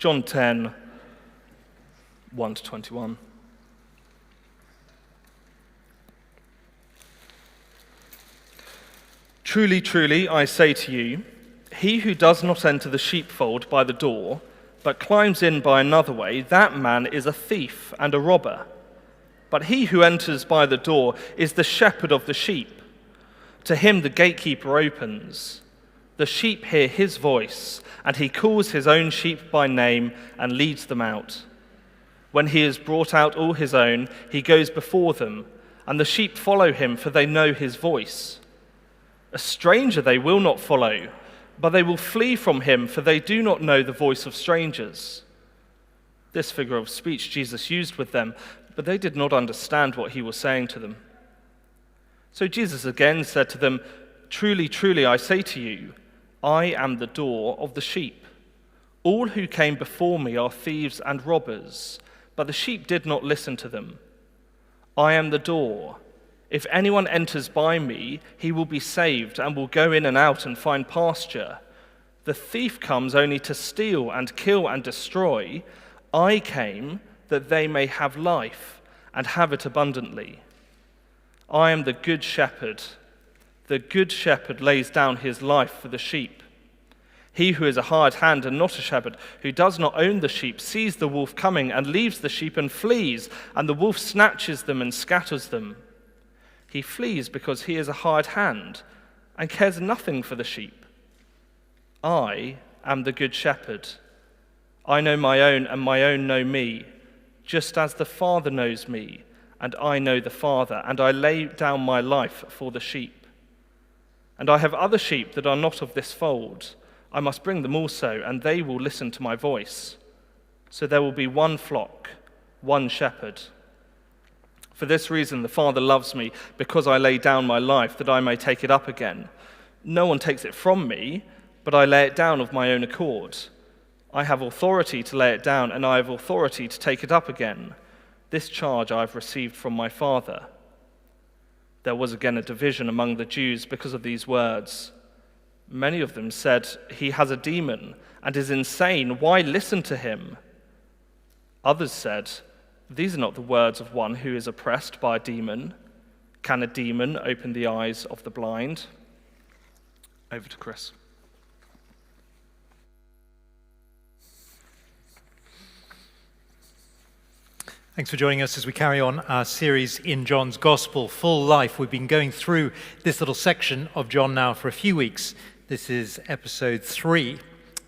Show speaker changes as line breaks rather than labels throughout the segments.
John 10, 1 to 21. Truly, truly, I say to you, he who does not enter the sheepfold by the door, but climbs in by another way, that man is a thief and a robber. But he who enters by the door is the shepherd of the sheep. To him the gatekeeper opens. The sheep hear his voice, and he calls his own sheep by name and leads them out. When he has brought out all his own, he goes before them, and the sheep follow him, for they know his voice. A stranger they will not follow, but they will flee from him, for they do not know the voice of strangers. This figure of speech Jesus used with them, but they did not understand what he was saying to them. So Jesus again said to them, Truly, truly, I say to you, I am the door of the sheep. All who came before me are thieves and robbers, but the sheep did not listen to them. I am the door. If anyone enters by me, he will be saved and will go in and out and find pasture. The thief comes only to steal and kill and destroy. I came that they may have life and have it abundantly. I am the good shepherd. The good shepherd lays down his life for the sheep. He who is a hired hand and not a shepherd, who does not own the sheep, sees the wolf coming and leaves the sheep and flees, and the wolf snatches them and scatters them. He flees because he is a hired hand and cares nothing for the sheep. I am the good shepherd. I know my own, and my own know me, just as the Father knows me, and I know the Father, and I lay down my life for the sheep. And I have other sheep that are not of this fold. I must bring them also, and they will listen to my voice. So there will be one flock, one shepherd. For this reason the Father loves me, because I lay down my life, that I may take it up again. No one takes it from me, but I lay it down of my own accord. I have authority to lay it down, and I have authority to take it up again. This charge I have received from my Father. There was again a division among the Jews because of these words. Many of them said, He has a demon and is insane. Why listen to him? Others said, These are not the words of one who is oppressed by a demon. Can a demon open the eyes of the blind? Over to Chris.
Thanks for joining us as we carry on our series in John's Gospel, Full Life. We've been going through this little section of John now for a few weeks. This is episode 3.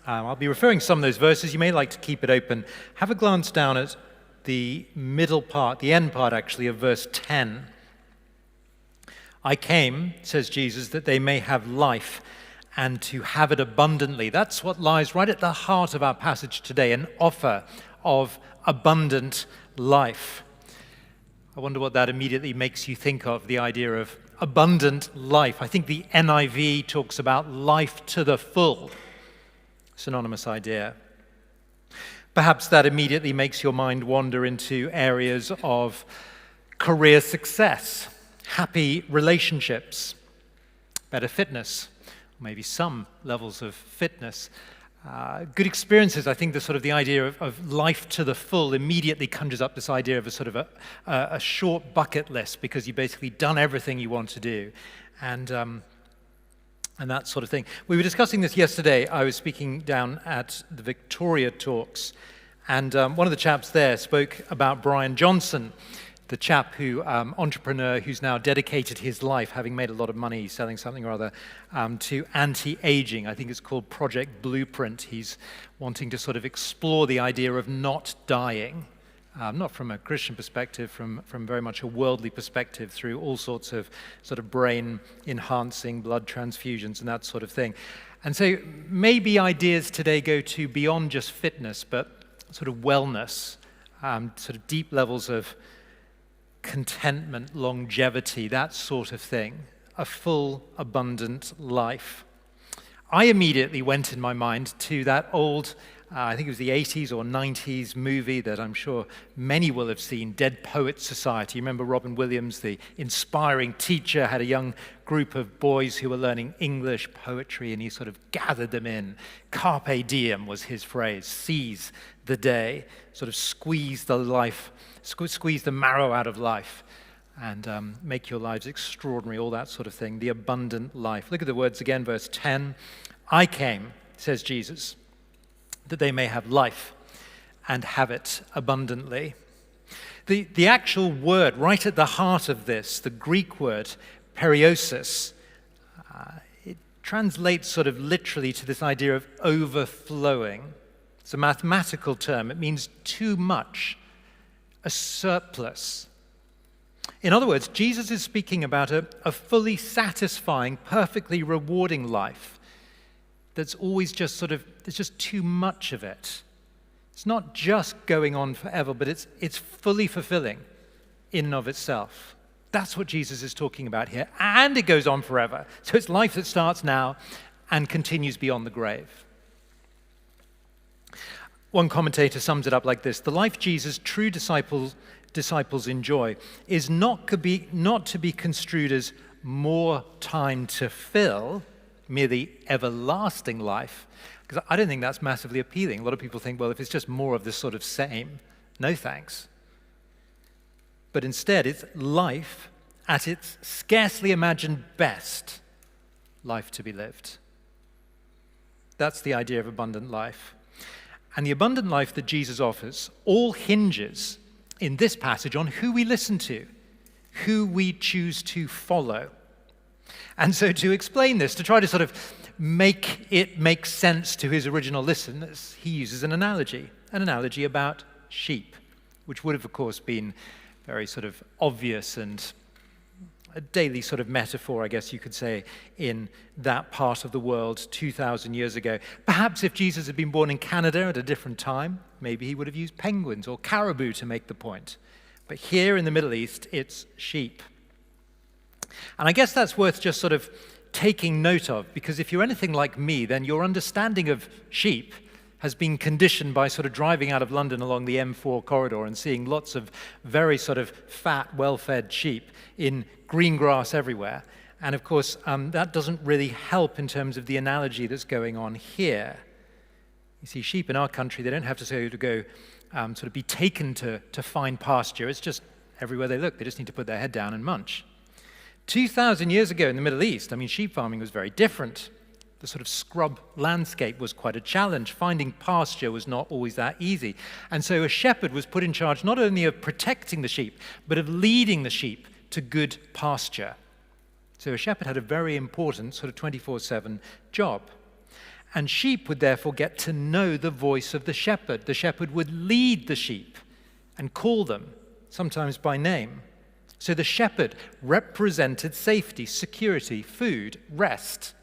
I'll be referring to some of those verses. You may like to keep it open. Have a glance down at the middle part, the end part actually, of verse 10. I came, says Jesus, that they may have life and to have it abundantly. That's what lies right at the heart of our passage today, an offer of abundant life. I wonder what that immediately makes you think of, the idea of abundant life. I think the NIV talks about life to the full. Synonymous idea. Perhaps that immediately makes your mind wander into areas of career success, happy relationships, better fitness, maybe some levels of fitness. Good experiences. I think the idea of life to the full immediately conjures up this idea of a sort of a short bucket list, because you've basically done everything you want to do, and that sort of thing. We were discussing this yesterday. I was speaking down at the Victoria Talks, and one of the chaps there spoke about Brian Johnson, the chap entrepreneur who's now dedicated his life, having made a lot of money selling something or other, to anti-aging. I think it's called Project Blueprint. He's wanting to sort of explore the idea of not dying, not from a Christian perspective, from very much a worldly perspective, through all sorts of sort of brain-enhancing blood transfusions and that sort of thing. And so maybe ideas today go to beyond just fitness, but sort of wellness, sort of deep levels of contentment, longevity, that sort of thing, a full, abundant life. I immediately went in my mind to that old I think it was the 80s or 90s movie that I'm sure many will have seen, Dead Poets Society. You remember Robin Williams, the inspiring teacher, had a young group of boys who were learning English poetry, and he sort of gathered them in. Carpe diem was his phrase, seize the day, sort of squeeze the marrow out of life, and make your lives extraordinary, all that sort of thing, the abundant life. Look at the words again, verse 10. I came, says Jesus, that they may have life and have it abundantly. The actual word right at the heart of this, the Greek word periosis, it translates sort of literally to this idea of overflowing. It's a mathematical term. It means too much, a surplus. In other words, Jesus is speaking about a fully satisfying, perfectly rewarding life that's always just there's just too much of it. It's not just going on forever, but it's fully fulfilling in and of itself. That's what Jesus is talking about here. And it goes on forever. So it's life that starts now and continues beyond the grave. One commentator sums it up like this: the life Jesus' true disciples enjoy is not to be construed as more time to fill, merely everlasting life, because I don't think that's massively appealing. A lot of people think, well, if it's just more of this sort of same, no thanks. But instead, it's life at its scarcely imagined best, life to be lived. That's the idea of abundant life. And the abundant life that Jesus offers all hinges in this passage on who we listen to, who we choose to follow. And so to explain this, to try to sort of make it make sense to his original listeners, he uses an analogy about sheep, which would have, of course, been very sort of obvious and a daily sort of metaphor, I guess you could say, in that part of the world 2,000 years ago. Perhaps if Jesus had been born in Canada at a different time, maybe he would have used penguins or caribou to make the point. But here in the Middle East, it's sheep. And I guess that's worth just sort of taking note of, because if you're anything like me, then your understanding of sheep has been conditioned by sort of driving out of London along the M4 corridor and seeing lots of very sort of fat, well-fed sheep in green grass everywhere. And of course, that doesn't really help in terms of the analogy that's going on here. You see, sheep in our country, they don't have to go sort of be taken to find pasture. It's just everywhere they look. They just need to put their head down and munch. 2,000 years ago in the Middle East, sheep farming was very different. The sort of scrub landscape was quite a challenge. Finding pasture was not always that easy. And so a shepherd was put in charge not only of protecting the sheep, but of leading the sheep to good pasture. So a shepherd had a very important sort of 24/7 job. And sheep would therefore get to know the voice of the shepherd. The shepherd would lead the sheep and call them, sometimes by name. So the shepherd represented safety, security, food, rest.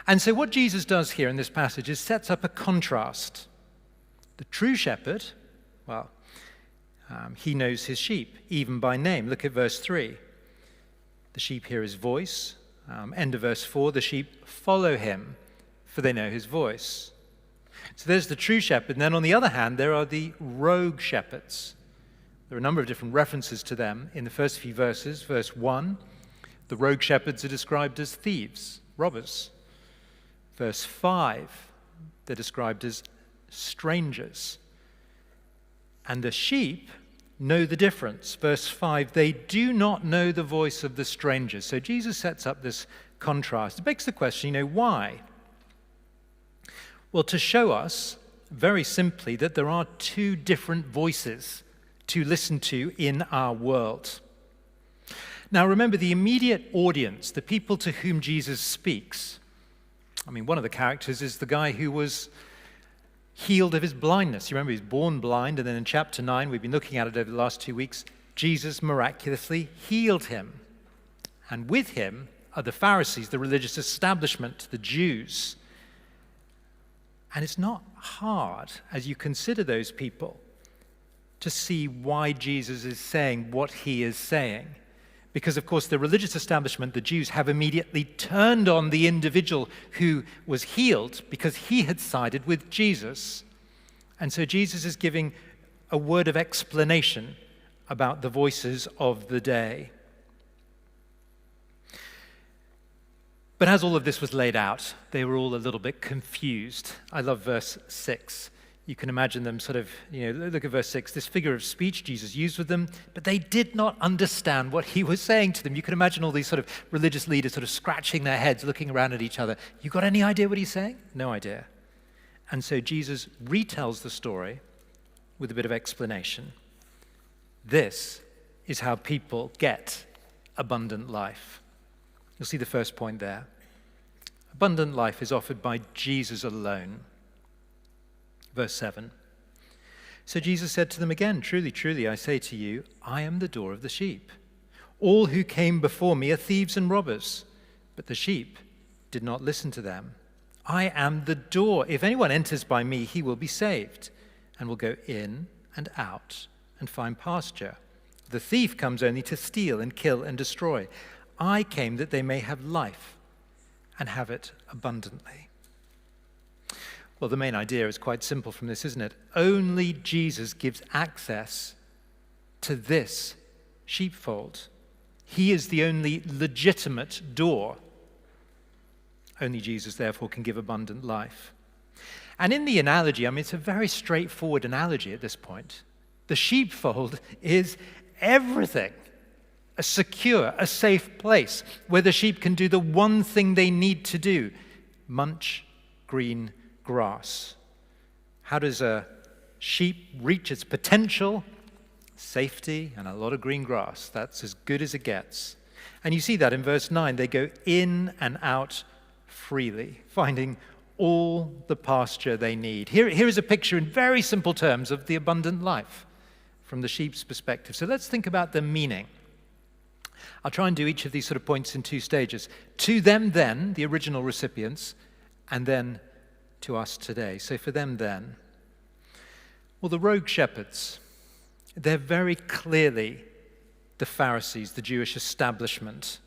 And so what Jesus does here in this passage is sets up a contrast. The true shepherd, he knows his sheep, even by name. Look at verse 3. The sheep hear his voice. End of verse 4, the sheep follow him, for they know his voice. So there's the true shepherd. And then on the other hand, there are the rogue shepherds. There are a number of different references to them in the first few verses. Verse 1, the rogue shepherds are described as thieves, robbers. Verse 5, they're described as strangers. And the sheep know the difference. Verse 5, they do not know the voice of the stranger. So Jesus sets up this contrast. It begs the question, why? Well, to show us, very simply, that there are two different voices to listen to in our world. Now remember, the immediate audience, the people to whom Jesus speaks, one of the characters is the guy who was healed of his blindness. You remember, he's born blind, and then in chapter 9, we've been looking at it over the last 2 weeks, Jesus miraculously healed him. And with him are the Pharisees, the religious establishment, the Jews. And it's not hard, as you consider those people, to see why Jesus is saying what he is saying. Because, of course, the religious establishment, the Jews, have immediately turned on the individual who was healed because he had sided with Jesus. And so Jesus is giving a word of explanation about the voices of the day. But as all of this was laid out, they were all a little bit confused. I love verse 6. You can imagine them sort of, look at verse 6, this figure of speech Jesus used with them, but they did not understand what he was saying to them. You can imagine all these sort of religious leaders sort of scratching their heads, looking around at each other. You got any idea what he's saying? No idea. And so Jesus retells the story with a bit of explanation. This is how people get abundant life. You'll see the first point there. Abundant life is offered by Jesus alone. Verse 7. So Jesus said to them again, "Truly, truly, I say to you, I am the door of the sheep. All who came before me are thieves and robbers, but the sheep did not listen to them. I am the door. If anyone enters by me, he will be saved, and will go in and out and find pasture. The thief comes only to steal and kill and destroy. I came that they may have life and have it abundantly." Well, the main idea is quite simple from this, isn't it? Only Jesus gives access to this sheepfold. He is the only legitimate door. Only Jesus, therefore, can give abundant life. And in the analogy, it's a very straightforward analogy at this point. The sheepfold is everything. A secure, a safe place where the sheep can do the one thing they need to do: munch green grass. How does a sheep reach its potential? Safety and a lot of green grass. That's as good as it gets. And you see that in verse 9. They go in and out freely, finding all the pasture they need. Here is a picture in very simple terms of the abundant life from the sheep's perspective. So let's think about the meaning. I'll try and do each of these sort of points in two stages. To them then, the original recipients, and then to us today. So for them then, well, the rogue shepherds, they're very clearly the Pharisees, the Jewish establishment.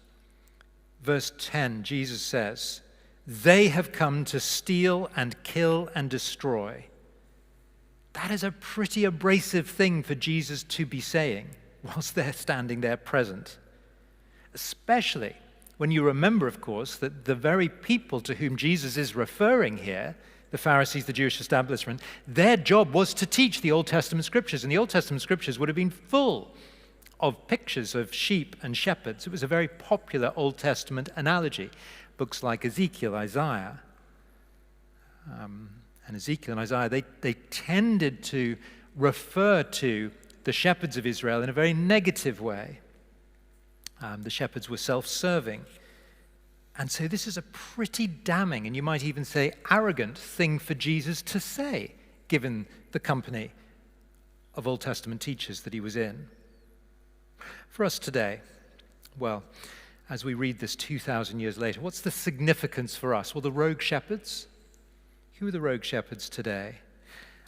Verse 10, Jesus says, "They have come to steal and kill and destroy." That is a pretty abrasive thing for Jesus to be saying whilst they're standing there present. Especially when you remember, of course, that the very people to whom Jesus is referring here, the Pharisees, the Jewish establishment, their job was to teach the Old Testament scriptures. And the Old Testament scriptures would have been full of pictures of sheep and shepherds. It was a very popular Old Testament analogy. Books like Ezekiel, Isaiah, and Ezekiel and Isaiah, they tended to refer to the shepherds of Israel in a very negative way. The shepherds were self-serving. And so this is a pretty damning, and you might even say arrogant thing for Jesus to say, given the company of Old Testament teachers that he was in. For us today, well, as we read this 2,000 years later, what's the significance for us? Well, the rogue shepherds. Who are the rogue shepherds today?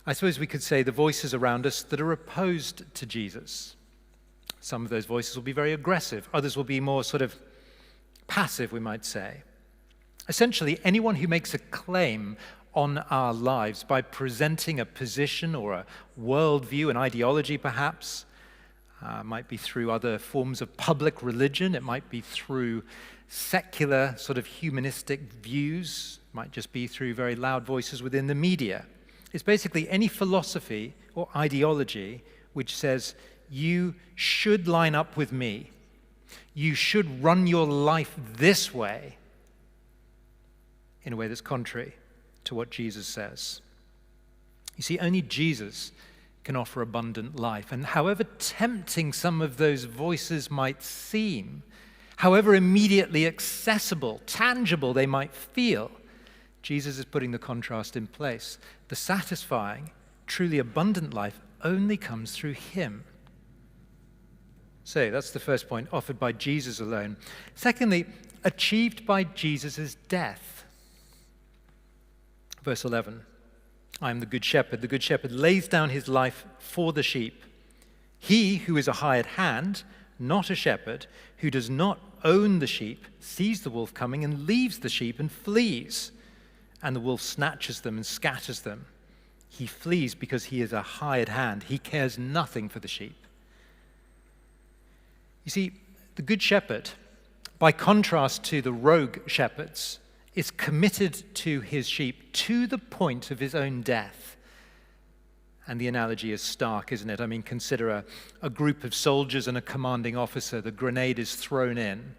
I suppose we could say the voices around us that are opposed to Jesus. Some of those voices will be very aggressive. Others will be more sort of passive, we might say. Essentially, anyone who makes a claim on our lives by presenting a position or a worldview, an ideology perhaps, might be through other forms of public religion, it might be through secular sort of humanistic views, it might just be through very loud voices within the media. It's basically any philosophy or ideology which says, you should line up with me. You should run your life this way, in a way that's contrary to what Jesus says. You see, only Jesus can offer abundant life. And however tempting some of those voices might seem, however immediately accessible, tangible they might feel, Jesus is putting the contrast in place. The satisfying, truly abundant life only comes through him. So that's the first point, offered by Jesus alone. Secondly, achieved by Jesus' death. Verse 11, I am the good shepherd. The good shepherd lays down his life for the sheep. He who is a hired hand not a shepherd, who does not own the sheep, sees the wolf coming and leaves the sheep and flees. And the wolf snatches them and scatters them. He flees because he is a hired hand. He cares nothing for the sheep. You see, the good shepherd, by contrast to the rogue shepherds, is committed to his sheep to the point of his own death. And the analogy is stark, isn't it? I mean, consider a group of soldiers and a commanding officer. The grenade is thrown in.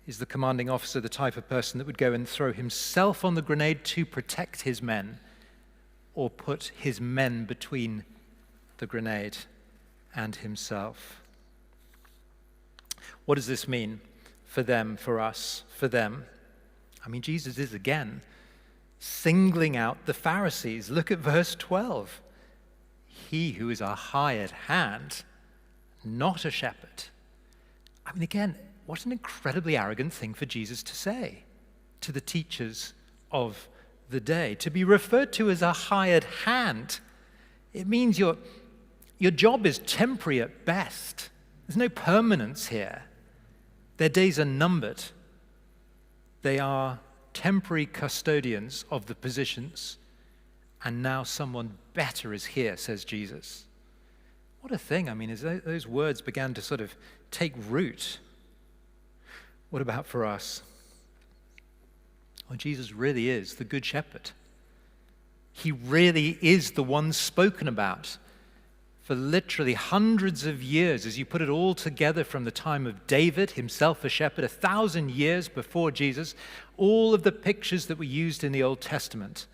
Is the commanding officer the type of person that would go and throw himself on the grenade to protect his men, or put his men between the grenade and himself? What does this mean for them, for us, for them? I mean, Jesus is again singling out the Pharisees. Look at verse 12. He who is a hired hand, not a shepherd. I mean, again, what an incredibly arrogant thing for Jesus to say to the teachers of the day. To be referred to as a hired hand, it means your job is temporary at best. There's no permanence here. Their days are numbered. They are temporary custodians of the positions, and now someone better is here, says Jesus. What a thing. I mean, as those words began to sort of take root, what about for us? Well, Jesus really is the Good Shepherd. He really is the one spoken about for literally hundreds of years, as you put it all together from the time of David, himself a shepherd, 1,000 years before Jesus, all of the pictures that were used in the Old Testament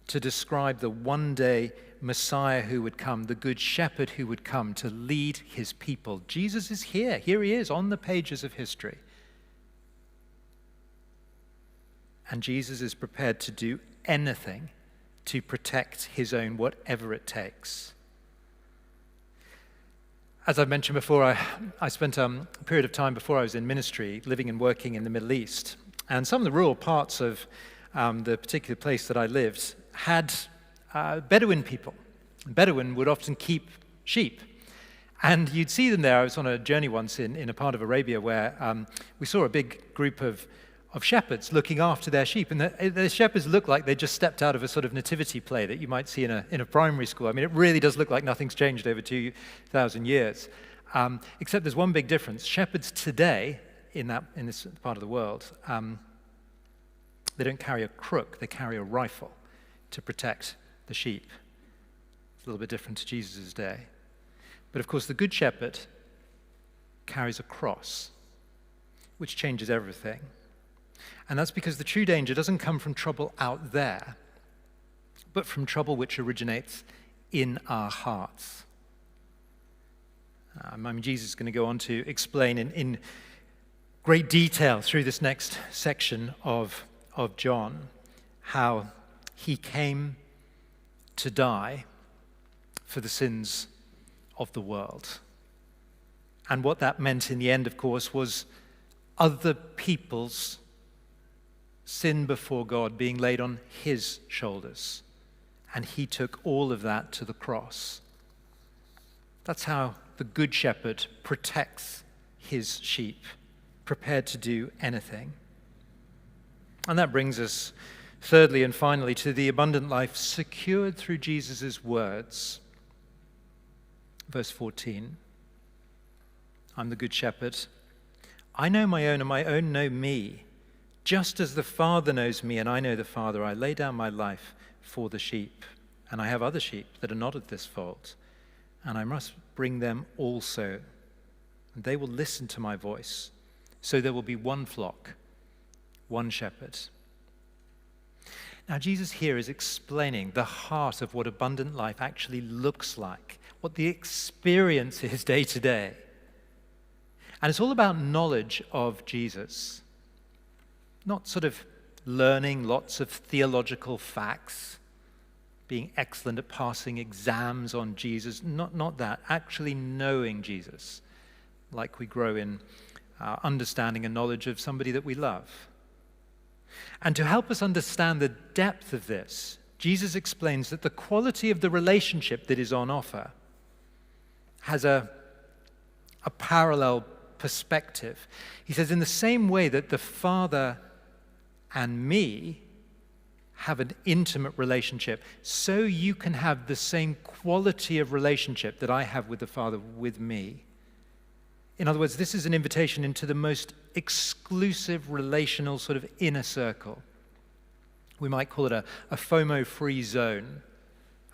to describe the one-day Messiah who would come, the Good Shepherd who would come to lead his people. Jesus is here. Here he is on the pages of history. And Jesus is prepared to do anything to protect his own, whatever it takes. As I've mentioned before, I spent a period of time before I was in ministry living and working in the Middle East. And some of the rural parts of the particular place that I lived had Bedouin people. Bedouin would often keep sheep. And you'd see them there. I was on a journey once in a part of Arabia where we saw a big group of shepherds looking after their sheep. And the shepherds look like they just stepped out of a sort of nativity play that you might see in a primary school. I mean, it really does look like nothing's changed over 2,000 years. Except there's one big difference. Shepherds today, in this part of the world, they don't carry a crook, they carry a rifle to protect the sheep. It's a little bit different to Jesus' day. But of course, the Good Shepherd carries a cross, which changes everything. And that's because the true danger doesn't come from trouble out there, but from trouble which originates in our hearts. Jesus is going to go on to explain in great detail through this next section of John how he came to die for the sins of the world. And what that meant in the end, of course, was other people's sin before God being laid on his shoulders. And he took all of that to the cross. That's how the Good Shepherd protects his sheep, prepared to do anything. And that brings us, thirdly and finally, to the abundant life secured through Jesus' words. Verse 14, I'm the Good Shepherd. I know my own, and my own know me. Just as the Father knows me, and I know the Father, I lay down my life for the sheep. And I have other sheep that are not of this fold, and I must bring them also. And they will listen to my voice. So there will be one flock, one shepherd. Now, Jesus here is explaining the heart of what abundant life actually looks like, what the experience is day to day. And it's all about knowledge of Jesus. Not sort of learning lots of theological facts, being excellent at passing exams on Jesus. Not that. Actually knowing Jesus, like we grow in our understanding and knowledge of somebody that we love. And to help us understand the depth of this, Jesus explains that the quality of the relationship that is on offer has a a parallel perspective. He says, in the same way that the Father and me have an intimate relationship, so you can have the same quality of relationship that I have with the Father with me. In other words, this is an invitation into the most exclusive relational sort of inner circle. We might call it a FOMO-free zone.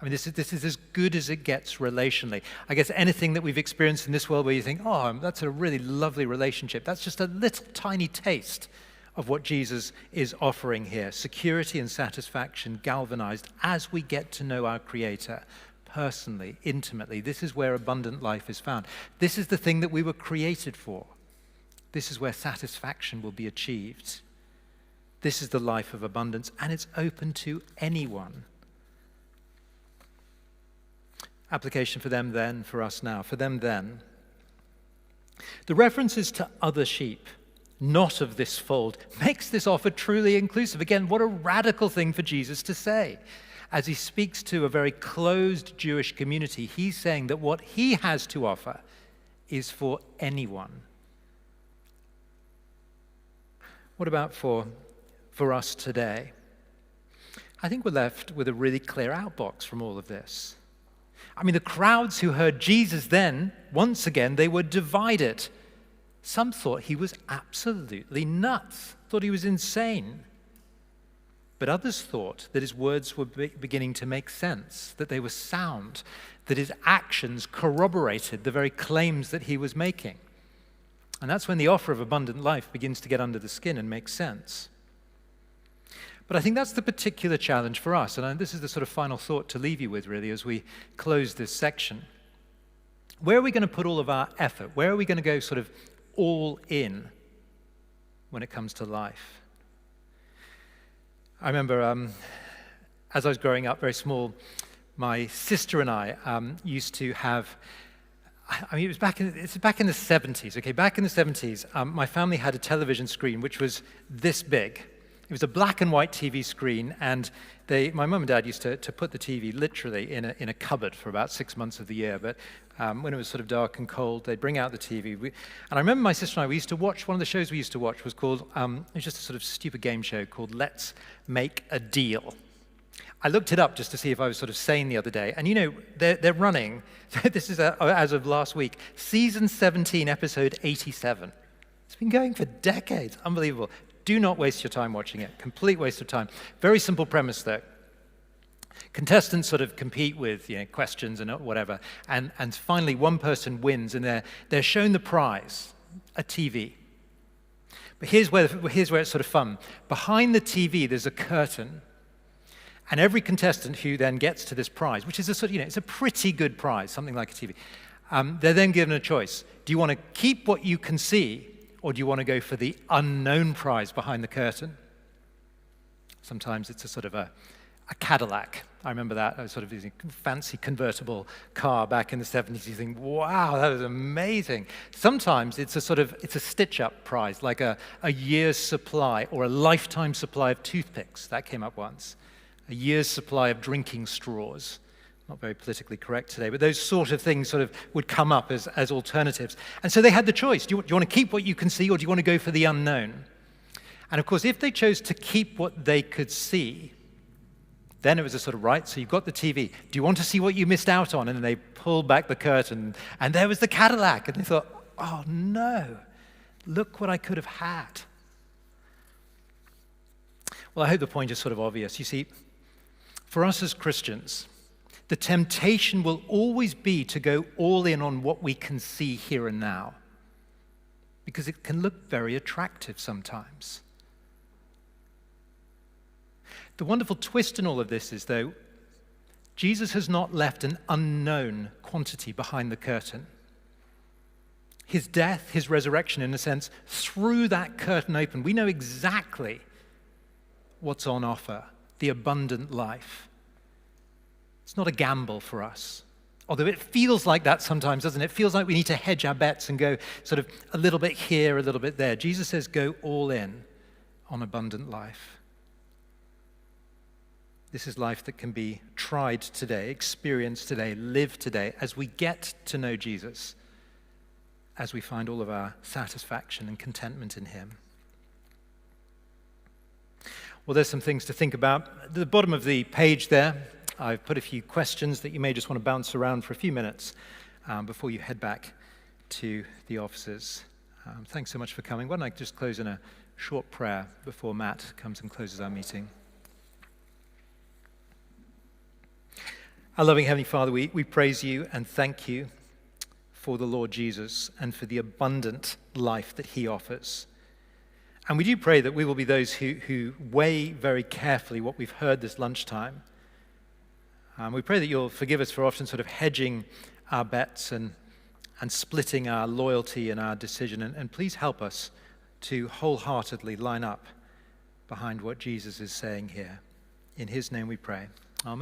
I mean, this is as good as it gets relationally. I guess anything that we've experienced in this world where you think, oh, that's a really lovely relationship, that's just a little tiny taste of what Jesus is offering here. Security and satisfaction galvanized as we get to know our Creator personally, intimately. This is where abundant life is found. This is the thing that we were created for. This is where satisfaction will be achieved. This is the life of abundance, and it's open to anyone. Application for them then, for us now. For them then. The references to other sheep, not of this fold, makes this offer truly inclusive. Again, what a radical thing for Jesus to say. As he speaks to a very closed Jewish community, he's saying that what he has to offer is for anyone. What about for us today? I think we're left with a really clear outbox from all of this. I mean, the crowds who heard Jesus then, once again, they were divided. Some thought he was absolutely nuts, thought he was insane. But others thought that his words were beginning to make sense, that they were sound, that his actions corroborated the very claims that he was making. And that's when the offer of abundant life begins to get under the skin and make sense. But I think that's the particular challenge for us, and this is the sort of final thought to leave you with, really, as we close this section. Where are we going to put all of our effort? Where are we going to go sort of all in when it comes to life? I remember as I was growing up, very small, my sister and I used to have, I mean, it's back in the 70s, okay? Back in the 70s, my family had a television screen which was this big. It was a black and white TV screen, and my mum and dad used to put the TV literally in a cupboard for about 6 months of the year. But when it was sort of dark and cold, they'd bring out the TV. And I remember my sister and I, we used to watch, one of the shows we used to watch was called, it was just a sort of stupid game show called Let's Make a Deal. I looked it up just to see if I was sort of sane the other day. And you know, they're running, this is as of last week, season 17, episode 87. It's been going for decades, unbelievable. Do not waste your time watching it. Complete waste of time. Very simple premise, though. Contestants sort of compete with questions and whatever, and finally one person wins, and they're shown the prize, a TV. But here's where it's sort of fun. Behind the TV, there's a curtain, and every contestant who then gets to this prize, which is a sort of it's a pretty good prize, something like a TV, they're then given a choice. Do you want to keep what you can see, or do you want to go for the unknown prize behind the curtain? Sometimes it's a sort of a Cadillac. I remember that, a sort of fancy convertible car back in the 70s. You think, wow, that was amazing. Sometimes it's a stitch-up prize, like a year's supply or a lifetime supply of toothpicks. That came up once. A year's supply of drinking straws. Not very politically correct today, but those sort of things sort of would come up as alternatives. And so they had the choice. Do you want to keep what you can see, or do you want to go for the unknown? And of course, if they chose to keep what they could see, then it was a sort of, right, so you've got the TV. Do you want to see what you missed out on? And then they pulled back the curtain, and there was the Cadillac. And they thought, oh no, look what I could have had. Well, I hope the point is sort of obvious. You see, for us as Christians, the temptation will always be to go all in on what we can see here and now, because it can look very attractive sometimes. The wonderful twist in all of this is, though, Jesus has not left an unknown quantity behind the curtain. His death, his resurrection, in a sense, threw that curtain open. We know exactly what's on offer, the abundant life. It's not a gamble for us. Although it feels like that sometimes, doesn't it? It feels like we need to hedge our bets and go sort of a little bit here, a little bit there. Jesus says, go all in on abundant life. This is life that can be tried today, experienced today, lived today, as we get to know Jesus, as we find all of our satisfaction and contentment in him. Well, there's some things to think about. At the bottom of the page there, I've put a few questions that you may just want to bounce around for a few minutes before you head back to the offices. Thanks so much for coming. Why don't I just close in a short prayer before Matt comes and closes our meeting. Our loving Heavenly Father, we praise you and thank you for the Lord Jesus and for the abundant life that he offers. And we do pray that we will be those who weigh very carefully what we've heard this lunchtime. We pray that you'll forgive us for often sort of hedging our bets and splitting our loyalty and our decision. And please help us to wholeheartedly line up behind what Jesus is saying here. In his name we pray.